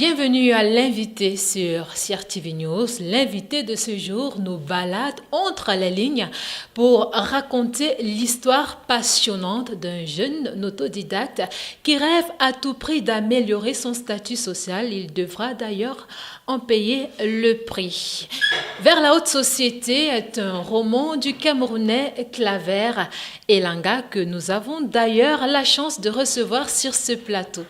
Bienvenue à l'invité sur CRTV News. L'invité de ce jour nous balade entre les lignes pour raconter l'histoire passionnante d'un jeune autodidacte qui rêve à tout prix d'améliorer son statut social. Il devra d'ailleurs en payer le prix. Vers la haute société est un roman du Camerounais Claver Elanga que nous avons d'ailleurs la chance de recevoir sur ce plateau.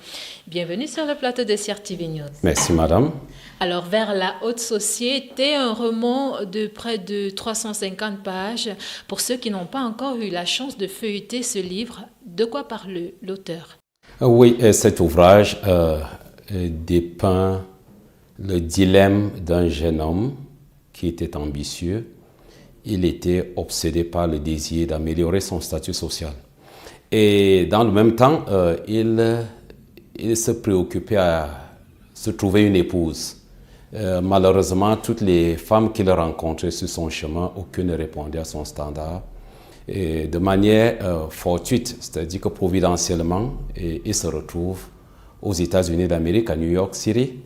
Bienvenue sur le plateau de CRTV News. Merci, madame. Alors, Vers la haute société, un roman de près de 350 pages. Pour ceux qui n'ont pas encore eu la chance de feuilleter ce livre, de quoi parle l'auteur? Oui, cet ouvrage dépeint le dilemme d'un jeune homme qui était ambitieux. Il était obsédé par le désir d'améliorer son statut social. Et dans le même temps, il se préoccupait à se trouver une épouse. Malheureusement, toutes les femmes qu'il rencontrait sur son chemin, aucune ne répondait à son standard. Et de manière fortuite, c'est-à-dire que providentiellement, il se retrouve aux États-Unis d'Amérique, à New York City.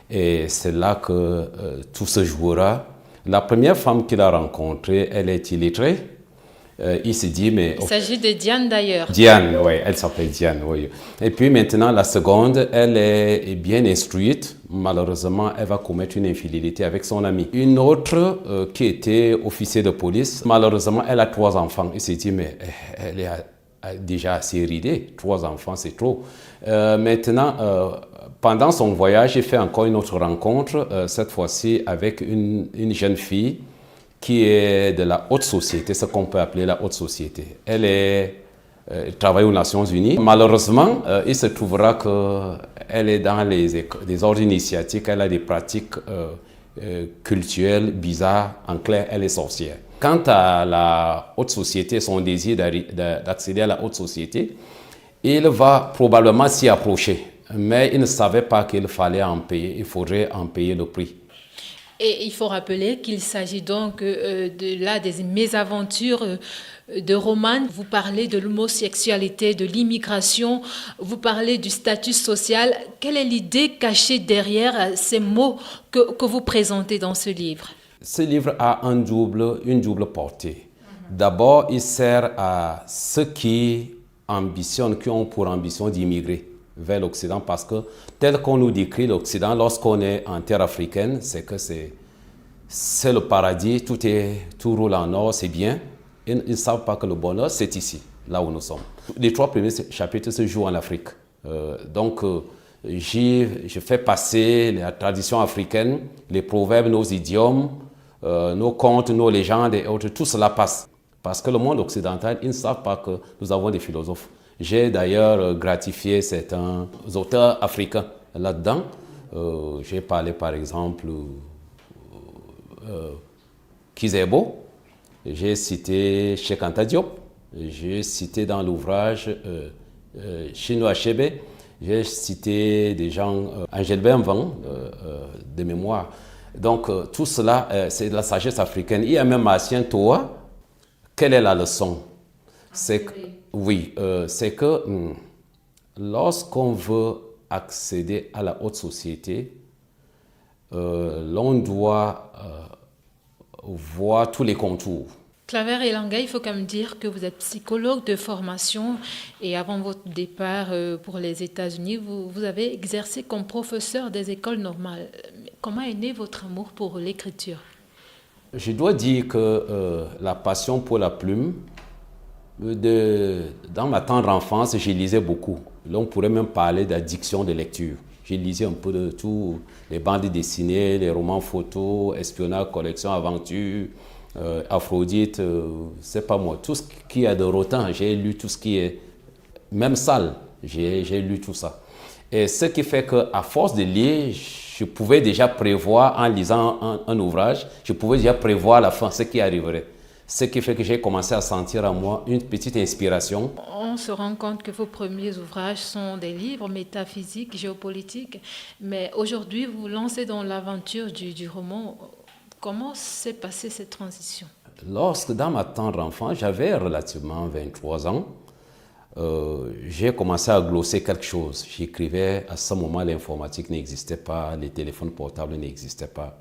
Et c'est là que tout se jouera. La première femme qu'il a rencontrée, elle est illettrée. Il se dit, mais... Il s'agit de Diane d'ailleurs. Diane, oui, elle s'appelle Diane, oui. Et puis maintenant, la seconde, elle est bien instruite. Malheureusement, elle va commettre une infidélité avec son ami. Une autre qui était officier de police, malheureusement, elle a 3 enfants. Il se dit, mais elle est déjà assez ridée. 3 enfants, c'est trop. Maintenant, pendant son voyage, il fait encore une autre rencontre, cette fois-ci avec une jeune fille qui est de la haute société, ce qu'on peut appeler la haute société. Elle travaille aux Nations Unies. Malheureusement, il se trouvera qu'elle est dans des ordres initiatiques, elle a des pratiques culturelles bizarres. En clair, elle est sorcière. Quant à la haute société, son désir d'accéder à la haute société, il va probablement s'y approcher. Mais il ne savait pas qu'il fallait en payer, il faudrait en payer le prix. Et il faut rappeler qu'il s'agit donc des mésaventures de Roman. Vous parlez de l'homosexualité, de l'immigration, vous parlez du statut social. Quelle est l'idée cachée derrière ces mots que vous présentez dans ce livre? Ce livre a une double portée. D'abord, il sert à ceux qui ambitionnent, qui ont pour ambition d'immigrer vers l'Occident, parce que tel qu'on nous décrit l'Occident lorsqu'on est en terre africaine, c'est que c'est le paradis, tout roule en or, c'est bien. Ils ne savent pas que le bonheur, c'est ici, là où nous sommes. Les 3 premiers chapitres se jouent en Afrique. Je fais passer la tradition africaine, les proverbes, nos idiomes, nos contes, nos légendes et autres, tout cela passe. Parce que le monde occidental, ils ne savent pas que nous avons des philosophes. J'ai d'ailleurs gratifié certains auteurs africains là-dedans. J'ai parlé par exemple Kizerbo, j'ai cité Cheikh Anta Diop, j'ai cité dans l'ouvrage Chinua Achebe, j'ai cité des gens, Angèle Benvan, de mémoire. Donc tout cela, c'est de la sagesse africaine. Il y a même Martien Toa. Quelle est la leçon? C'est que lorsqu'on veut accéder à la haute société, l'on doit voir tous les contours. Claver Elanga, il faut quand même dire que vous êtes psychologue de formation et avant votre départ pour les États-Unis, vous avez exercé comme professeur des écoles normales. Comment est né votre amour pour l'écriture? Je dois dire que la passion pour la plume, dans ma tendre enfance, je lisais beaucoup. Là, on pourrait même parler d'addiction de lecture. Je lisais un peu de tout, les bandes dessinées, les romans photos, espionnage, collection, aventure, Aphrodite, c'est pas moi. Tout ce qui est de rotin, j'ai lu tout ce qui est, même sale, j'ai lu tout ça. Et ce qui fait qu'à force de lire, je pouvais déjà prévoir, en lisant un ouvrage, je pouvais déjà prévoir la fin, ce qui arriverait. Ce qui fait que j'ai commencé à sentir en moi une petite inspiration. On se rend compte que vos premiers ouvrages sont des livres métaphysiques, géopolitiques, mais aujourd'hui vous vous lancez dans l'aventure du roman. Comment s'est passée cette transition? Lorsque dans ma tendre enfance, j'avais relativement 23 ans, j'ai commencé à glosser quelque chose. J'écrivais, à ce moment, l'informatique n'existait pas, les téléphones portables n'existaient pas.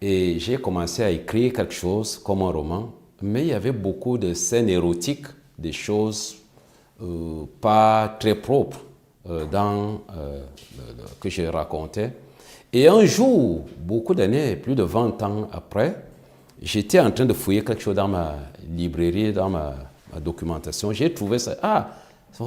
Et j'ai commencé à écrire quelque chose comme un roman, mais il y avait beaucoup de scènes érotiques, des choses pas très propres que je racontais. Et un jour, beaucoup d'années, plus de 20 ans après, j'étais en train de fouiller quelque chose dans ma librairie, dans ma documentation. J'ai trouvé ça. Ah,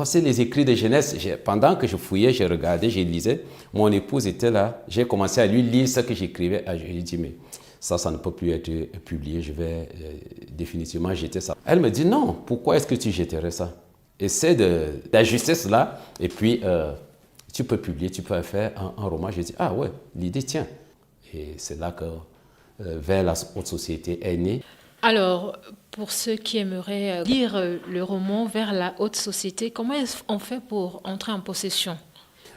c'est les écrits de jeunesse. Pendant que je fouillais, je regardais, je lisais. Mon épouse était là. J'ai commencé à lui lire ce que j'écrivais. J'ai dit, mais ça ne peut plus être publié. Je vais définitivement jeter ça. Elle me dit, non, pourquoi est-ce que tu jetterais ça? Essaie d'ajuster cela et puis tu peux publier, tu peux faire un roman. J'ai dit, ah ouais, l'idée tient. Et c'est là que Vers la haute société est née. Alors, pour ceux qui aimeraient lire le roman Vers la haute société, comment on fait pour entrer en possession?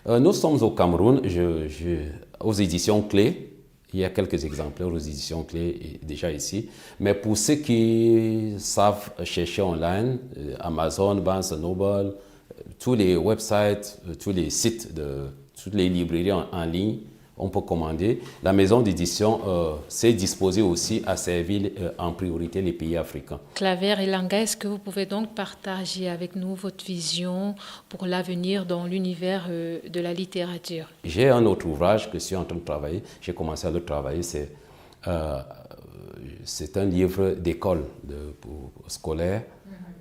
Nous sommes au Cameroun, aux éditions Clés. Il y a quelques exemplaires aux éditions Clés déjà ici. Mais pour ceux qui savent chercher online, Amazon, Barnes & Noble, tous les websites, tous les sites, toutes les librairies en ligne, on peut commander. La maison d'édition s'est disposée aussi à servir en priorité les pays africains. Claver Elanga, est-ce que vous pouvez donc partager avec nous votre vision pour l'avenir dans l'univers de la littérature? J'ai un autre ouvrage que je suis en train de travailler. J'ai commencé à le travailler. C'est un livre d'école scolaire.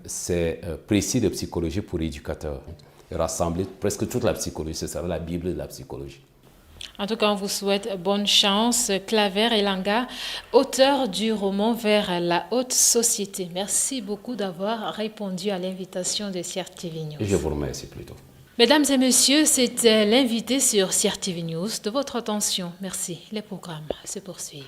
C'est précis de psychologie pour éducateurs. Rassembler presque toute la psychologie. Ce sera la Bible de la psychologie. En tout cas, on vous souhaite bonne chance. Claver Elanga, auteur du roman Vers la haute société. Merci beaucoup d'avoir répondu à l'invitation de CRTV News. Je vous remercie plutôt. Mesdames et messieurs, c'était l'invité sur CRTV News. De votre attention, merci. Les programmes se poursuivent.